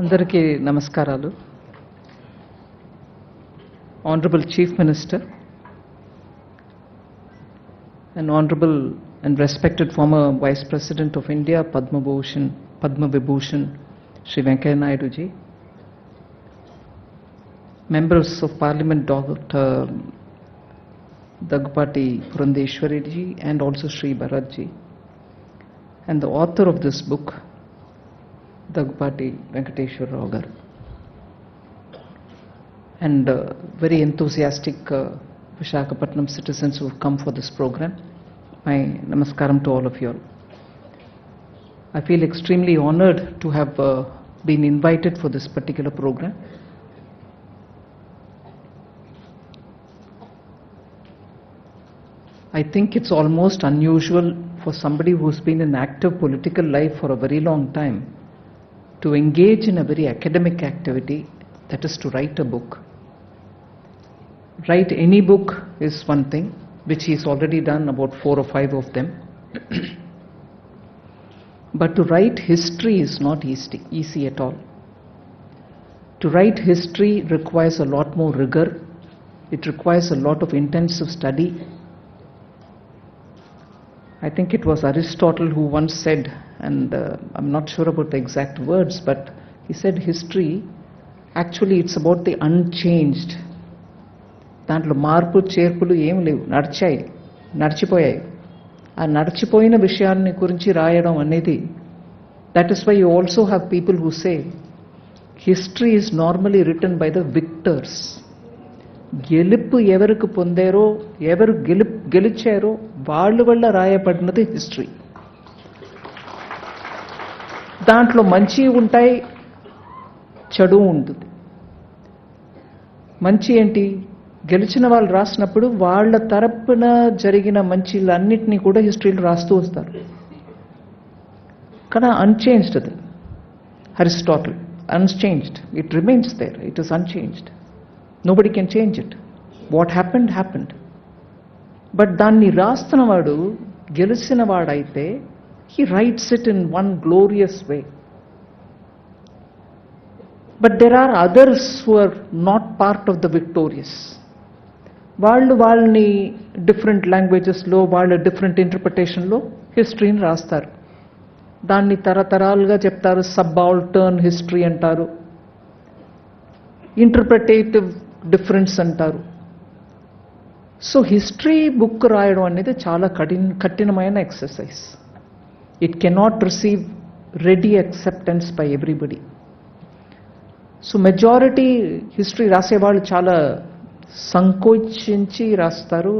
అందరికీ నమస్కారాలు. Honorable Chief Minister and Honorable and respected former Vice President of India, Padma Vibhushan, Shri Venkaiah Naidu ji, Members of Parliament, Dr. Daggubati Purandeshwari ji and also Shri Bharat ji, and the author of this book, Daggubati Venkateshwara Rao garu, and very enthusiastic Visakhapatnam citizens who have come for this program. My namaskaram to all of you all. I feel extremely honored to have been invited for this particular program. I think it's almost unusual for somebody who's been in active political life for a very long time to engage in a very academic activity, that is to write a book. Write any book is one thing, which he's already done about 4 or 5 of them. But to write history is not easy at all. To write history requires a lot more rigor. It requires a lot of intensive study. I think it was Aristotle who once said, and I'm not sure about the exact words, but he said history, actually it's about the unchanged. దాంట్లో మార్పు చేర్పులు ఏం లేవు, నడిచిపోయాయి. ఆ నడిచిపోయిన విషయాన్ని గురించి రాయడం అనేది, that is why you also have people who say history is normally written by the victors. గెలుపు ఎవరికి పొందారో, ఎవరు గెలిచారో వాళ్ళు వల్ల రాయబడినది హిస్టరీ. దాంట్లో మంచి ఉంటాయి, చెడు ఉంటుంది. మంచి ఏంటి? గెలిచిన వాళ్ళు రాసినప్పుడు వాళ్ళ తరపున జరిగిన మంచిలన్నిటినీ కూడా హిస్టరీలో రాస్తూ వస్తారు. కానీ అన్చేంజ్డ్ అది. Aristotle unchanged, it remains there, it is unchanged. Nobody can change it. What happened happened. But దాన్ని రాస్తున్నవాడు గెలిచిన వాడైతే he writes it in one glorious way. But there are others who are not part of the victorious. వాళ్ళని different లాంగ్వేజెస్లో, వాళ్ళ different ఇంటర్ప్రిటేషన్లో హిస్టరీని రాస్తారు. దాన్ని తరతరాలుగా చెప్తారు. సబాల్టర్న్ హిస్టరీ అంటారు, ఇంటర్ప్రిటేటివ్ డిఫరెన్స్ అంటారు. సో హిస్టరీ బుక్ రాయడం అనేది చాలా కఠినమైన exercise. It cannot receive ready acceptance by everybody. So majority history రాసేవాళ్ళు చాలా సంకోచించి రాస్తారు.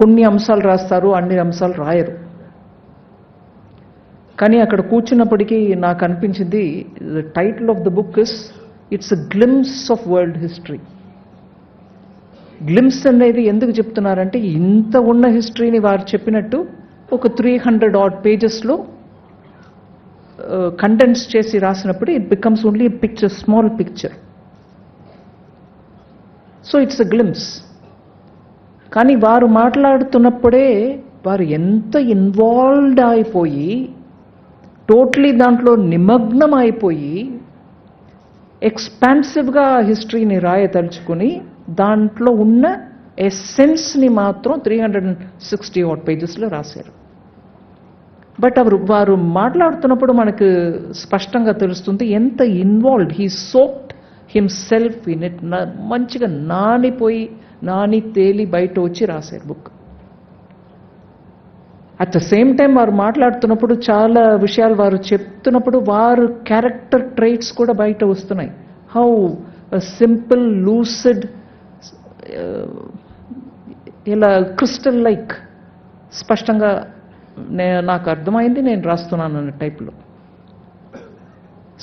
కొన్ని అంశాలు రాస్తారు, అన్ని అంశాలు రాయరు. కానీ అక్కడ కూర్చున్నప్పటికీ నాకు అనిపించింది, the title of the book is it's a glimpse of world history. Glimpse అనేది ఎందుకు చెప్తున్నారంటే, ఇంత ఉన్న హిస్టరీని వారు చెప్పినట్టు ఒక 300 odd పేజెస్లో కండెన్స్ చేసి రాసినప్పుడు it becomes only picture, small picture. So it's a glimpse. కానీ వారు మాట్లాడుతున్నప్పుడే వారు ఎంత ఇన్వాల్వ్డ్ అయిపోయి, టోటలీ దాంట్లో నిమగ్నం అయిపోయి, ఎక్స్పాన్సివ్గా హిస్టరీని రాయదలుచుకుని దాంట్లో ఉన్న ఎస్సెన్స్ని మాత్రం 360 odd పేజెస్లో రాశారు. బట్ వారు మాట్లాడుతున్నప్పుడు మనకు స్పష్టంగా తెలుస్తుంది ఎంత involved. He soaked himself in it. మంచిగా నాని తేలి బయట వచ్చి రాశారు book. At the same time వారు మాట్లాడుతున్నప్పుడు చాలా విషయాలు వారు చెప్తున్నప్పుడు వారు క్యారెక్టర్ ట్రైట్స్ కూడా బయట వస్తున్నాయి. హౌ సింపుల్, లూసిడ్, ఇలా క్రిస్టల్ లైక్ స్పష్టంగా నాకు అర్థమైంది, నేను రాస్తున్నాను అన్న టైప్లో.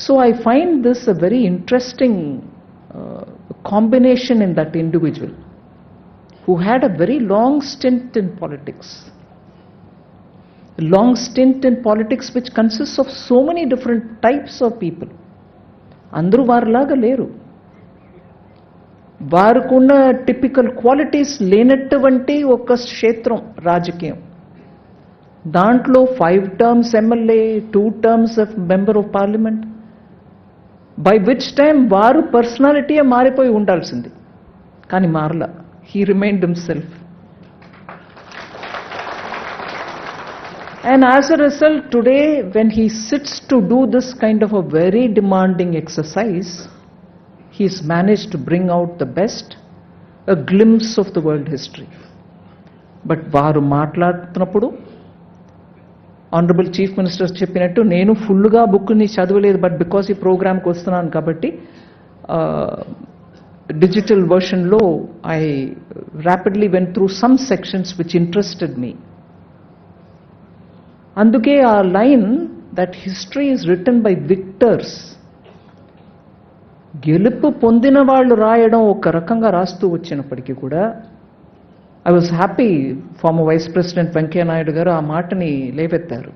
So I find this a very interesting combination in that individual who had a very long stint in politics. Long stint in politics which consists of so many different types of people. అందరూ వారిలాగా లేరు. వారికున్న typical qualities లేనటువంటి ఒక క్షేత్రం రాజకీయం. దాంట్లో 5 terms MLA, 2 terms of member of parliament, by which time వారు పర్సనాలిటీయే మారిపోయి ఉండాల్సింది, కానీ మారలా. He remained himself. And as a result, today, when he sits to do this kind of a very demanding exercise, he's managed to bring out the best, a glimpse of the world history. But varu maatladutunnappudu, Honorable Chief Minister cheppinattu, nenu full ga book ni chadavaledu, but because ee program ku vastunanu kabatti digital version lo I rapidly went through some sections which interested me. అందుకే ఆ line that history is written by victors, గెలుపు పొందిన వాళ్ళు రాయడం ఒక రకంగా రాస్తూ వచ్చినప్పటికీ కూడా, I was happy former vice president Venkaiah Naidu garu ఆ మాటని లేవెత్తారు.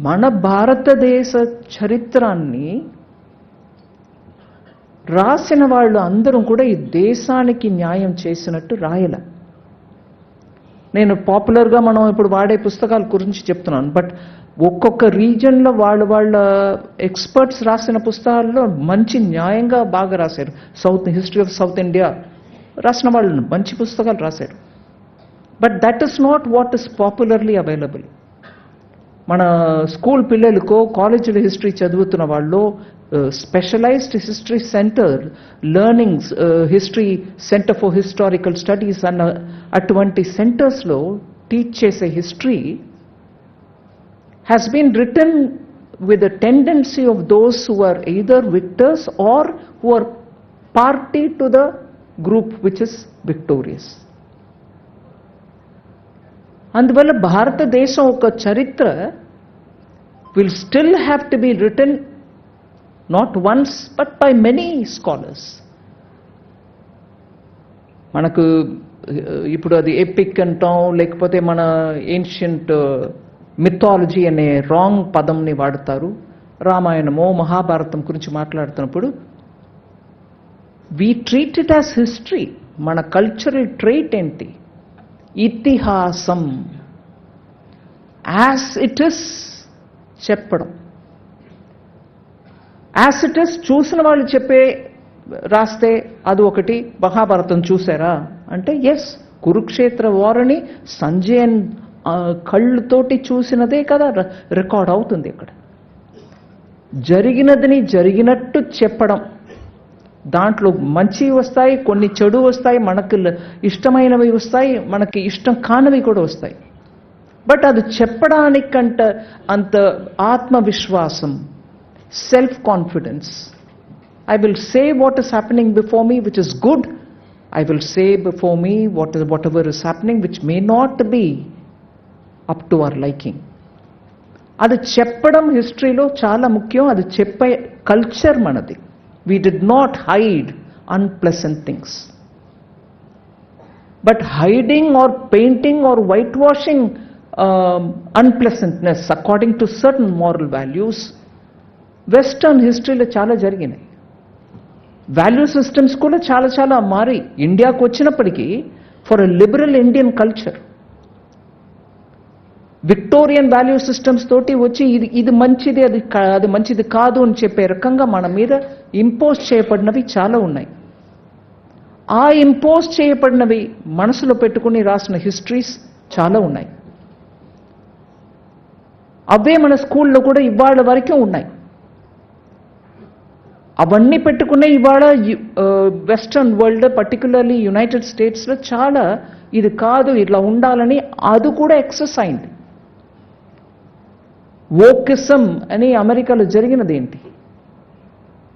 మన భారతదేశ చరిత్రాన్ని రాసిన వాళ్ళు అందరూ కూడా ఈ దేశానికి న్యాయం చేసినట్టు రాయల. నేను పాపులర్గా మనం ఇప్పుడు వాడే పుస్తకాల గురించి చెప్తున్నాను, బట్ ఒక్కొక్క రీజన్లో వాళ్ళ ఎక్స్పర్ట్స్ రాసిన పుస్తకాల్లో మంచి న్యాయంగా బాగా రాశారు. హిస్టరీ ఆఫ్ సౌత్ ఇండియా రాసిన వాళ్ళు మంచి పుస్తకాలు రాశారు. But that is not what is popularly available. మన స్కూల్ పిల్లలకో కాలేజీలో హిస్టరీ చదువుతున్న వాళ్ళు specialised history centre, learnings history centre for historical studies అన్న అటువంటి సెంటర్స్లో టీచ్ చేసే history has been written with a tendency of those who are either victors or who are party to the group which is victorious. అందువల్ల భారతదేశం ఒక చరిత్ర will still have to be written not once but by many scholars. మనకు ఇప్పుడు అది epic అంటాం, లేకపోతే మన ఏన్షియంట్ మిథాలజీ అనే రాంగ్ పదంని వాడతారు. రామాయణమో మహాభారతం గురించి మాట్లాడుతున్నప్పుడు we treat it as history. మన కల్చరల్ ట్రైట్ ఏంటి? ఇతిహాసం. యాజ్ ఇట్ ఇస్ చెప్పడం. యాజ్ ఇట్ ఇస్ చూసిన వాళ్ళు రాస్తే అది ఒకటి. మహాభారతం చూసారా అంటే ఎస్, కురుక్షేత్ర వారని సంజయన్ కళ్ళతోటి చూసినదే కదా రికార్డ్ అవుతుంది. ఇక్కడ జరిగినదని జరిగినట్టు చెప్పడం, దాంట్లో మంచి వస్తాయి, కొన్ని చెడు వస్తాయి, మనకు ఇష్టమైనవి వస్తాయి, మనకి ఇష్టం కానివి కూడా వస్తాయి. బట్ అది చెప్పడానికంట అంత ఆత్మవిశ్వాసం, self confidence. I will say what is happening before me which is good. I will say before me whatever is happening which may not be up to our liking. అది చెప్పడం హిస్టరీలో చాలా ముఖ్యం. అది చెప్పే కల్చర్ మనది. We did not hide unpleasant things. But hiding or painting or whitewashing unpleasantness according to certain moral values, western హిస్టరీలో చాలా జరిగినాయి. వాల్యూ సిస్టమ్స్ కూడా చాలా మారి ఇండియాకు వచ్చినప్పటికీ for a liberal Indian culture Victorian value systems తోటి వచ్చి ఇది మంచిది, అది మంచిది కాదు అని చెప్పే రకంగా మన మీద ఇంపోజ్ చేయబడినవి చాలా ఉన్నాయి. ఆ ఇంపోజ్ చేయబడినవి మనసులో పెట్టుకుని రాసిన హిస్టరీస్ చాలా ఉన్నాయి. అవే మన స్కూల్లో కూడా ఇవాళ వరకే ఉన్నాయి. అవన్నీ పెట్టుకునే ఇవాళ వెస్టర్న్ వరల్డ్, పర్టికులర్లీ యునైటెడ్ స్టేట్స్లో చాలా ఇది కాదు ఇట్లా ఉండాలని అది కూడా ఎక్సెస్ అయింది. వోకిజం అని అమెరికాలో జరిగినది ఏంటి?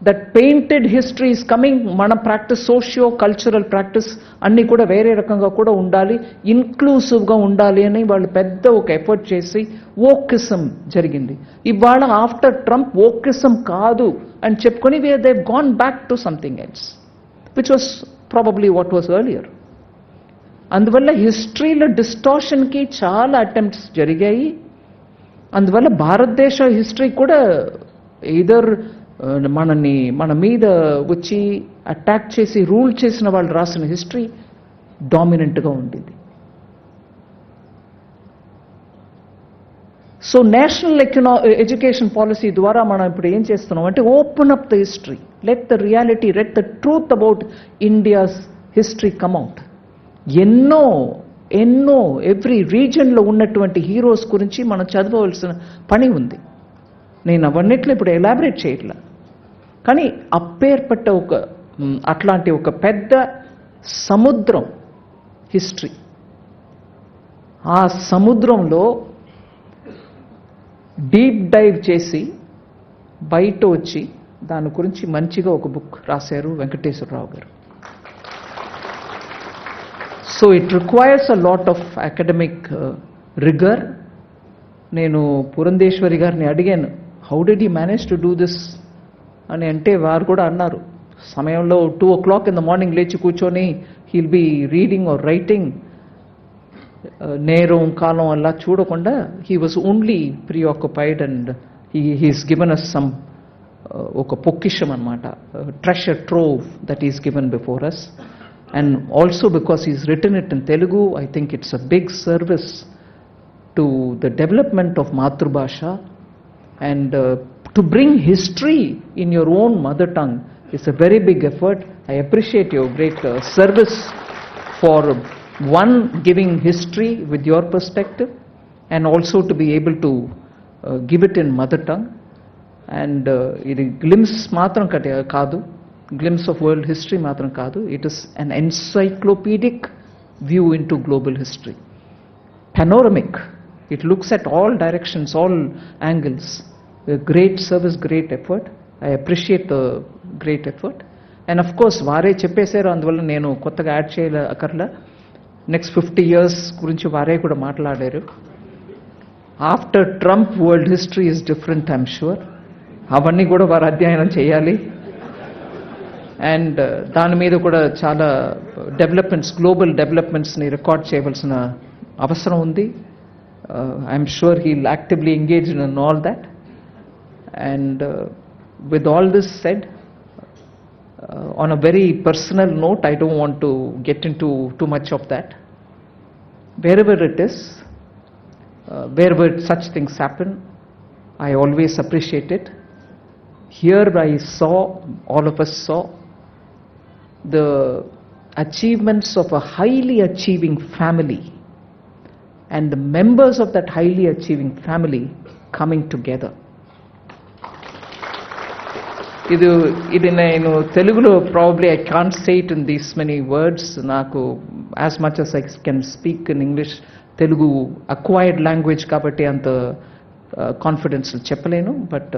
That painted history is coming. మన ప్రాక్టీస్, సోషియో కల్చరల్ ప్రాక్టీస్ అన్నీ కూడా వేరే రకంగా కూడా ఉండాలి, ఇన్క్లూసివ్గా ఉండాలి అని వాళ్ళు పెద్ద ఒక ఎఫర్ట్ చేసి వోకిజం జరిగింది. ఇవాళ ఆఫ్టర్ ట్రంప్ వోకిజం కాదు అని చెప్పుకొని they've gone back to something else which was probably what was earlier. అందువల్ల హిస్టరీలో డిస్టార్షన్కి చాలా అటెంప్ట్స్ జరిగాయి. అందువల్ల భారతదేశ హిస్టరీ కూడా ఎయిదర్ మన మీద వచ్చి అటాక్ చేసి రూల్ చేసిన వాళ్ళు రాసిన హిస్టరీ డామినెంట్గా ఉండేది. సో నేషనల్ ఎడ్యుకేషన్ పాలసీ ద్వారా మనం ఇప్పుడు ఏం చేస్తున్నాం అంటే open up the history, let the reality, let the truth about India's history come out. ఎన్నో ఎన్నో ఎవ్రీ రీజన్లో ఉన్నటువంటి హీరోస్ గురించి మనం చదవవలసిన పని ఉంది. నేను అవన్నిట్లో ఇప్పుడు ఎలాబరేట్ చేయట్లా, కానీ అప్పేర్పట్ట అట్లాంటి ఒక పెద్ద సముద్రం హిస్టరీ, ఆ సముద్రంలో డీప్ డైవ్ చేసి బయట వచ్చి దాని గురించి మంచిగా ఒక బుక్ రాశారు వెంకటేశ్వరరావు గారు. So it requires a lot of academic రిగర్. నేను పురంధేశ్వరి గారిని అడిగాను, how did you manage to do this అని. అంటే వారు కూడా అన్నారు, సమయంలో 2 o'clock in the morning లేచి కూర్చొని he'll be reading or writing, నేరం కాలం అలా చూడకుండా he was only preoccupied and he's given us some ఒక పొక్కిషం అనమాట, treasure trove that is given before us. And also because he's written it in Telugu, I think it's a big service to the development of Matrubhasha, and to bring history in your own mother tongue is a very big effort. I appreciate your great service for one, giving history with your perspective, and also to be able to give it in mother tongue. And ఇది glimpse matram kaadu, glimpse of world history matram kaadu, it is an encyclopedic view into global history, panoramic, it looks at all directions, all angles. A great service, great effort. I appreciate the great effort. And of course వారే చెప్పేశారు, అందువల్ల నేను కొత్తగా add చేయక్కర్లా. Next 50 years గురించి వారే కూడా మాట్లాడారు. After Trump world history is different, I'm sure. అవన్నీ కూడా వారు అధ్యయనం చేయాలి. అండ్ దాని మీద కూడా చాలా డెవలప్మెంట్స్, గ్లోబల్ డెవలప్మెంట్స్ని రికార్డ్ చేయవలసిన అవసరం ఉంది. I'm sure he will actively engage in all that. And with all this said, on a very personal note, I don't want to get into too much of that. Wherever it is, wherever such things happen, I always appreciate it. Here I saw, all of us saw, the achievements of a highly achieving family and the members of that highly achieving family coming together. ఇది నేను తెలుగులో probably I can't say it in these many words. నాకు as much as I can speak in English, Telugu acquired language కాబట్టి అంత confidence చెప్పలేను. But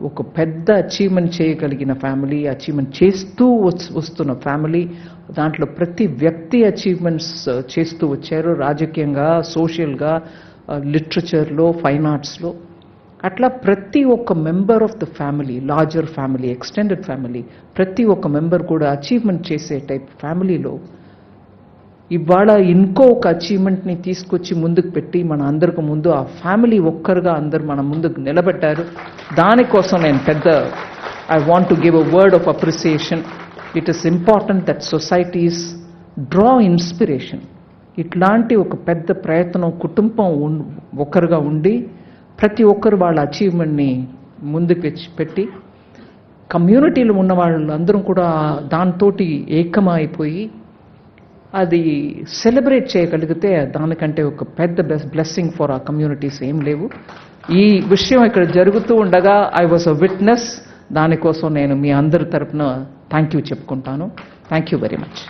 ఒక పెద్ద achievement చేయగలిగిన ఫ్యామిలీ, అచీవ్మెంట్ చేస్తూ వస్తున్న ఫ్యామిలీ, దాంట్లో ప్రతి వ్యక్తి అచీవ్మెంట్స్ చేస్తూ వచ్చారు, రాజకీయంగా, సోషల్గా, లిటరేచర్లో, ఫైన్ ఆర్ట్స్లో. అట్లా ప్రతి ఒక్క member of the family, larger family, extended family, ప్రతి ఒక్క మెంబర్ కూడా అచీవ్మెంట్ చేసే టైప్ ఫ్యామిలీలో ఇవాళ ఇంకో ఒక అచీవ్మెంట్ని తీసుకొచ్చి ముందుకు పెట్టి మన అందరికి ముందు ఆ ఫ్యామిలీ ఒక్కరుగా అందరు మన ముందుకు నిలబెట్టారు. దానికోసం నేను I want to give a word of appreciation. It is important that societies draw inspiration. ఇట్లాంటి ఒక పెద్ద ప్రయత్నం కుటుంబం ఒక్కరుగా ఉండి ప్రతి ఒక్కరు వాళ్ళ అచీవ్మెంట్ని ముందుకు పెట్టి కమ్యూనిటీలో ఉన్న వాళ్ళందరూ కూడా దాంతో ఏకమైపోయి అది సెలబ్రేట్ చేయగలిగితే దానికంటే ఒక పెద్ద బ్లెస్సింగ్ ఫర్ ఆ కమ్యూనిటీస్ ఏం లేవు. ఈ విషయం ఇక్కడ జరుగుతూ ఉండగా ఐ వాజ్ అ విట్నెస్. దానికోసం నేను మీ అందరి తరపున థ్యాంక్ యూ చెప్పుకుంటాను. Thank you very much.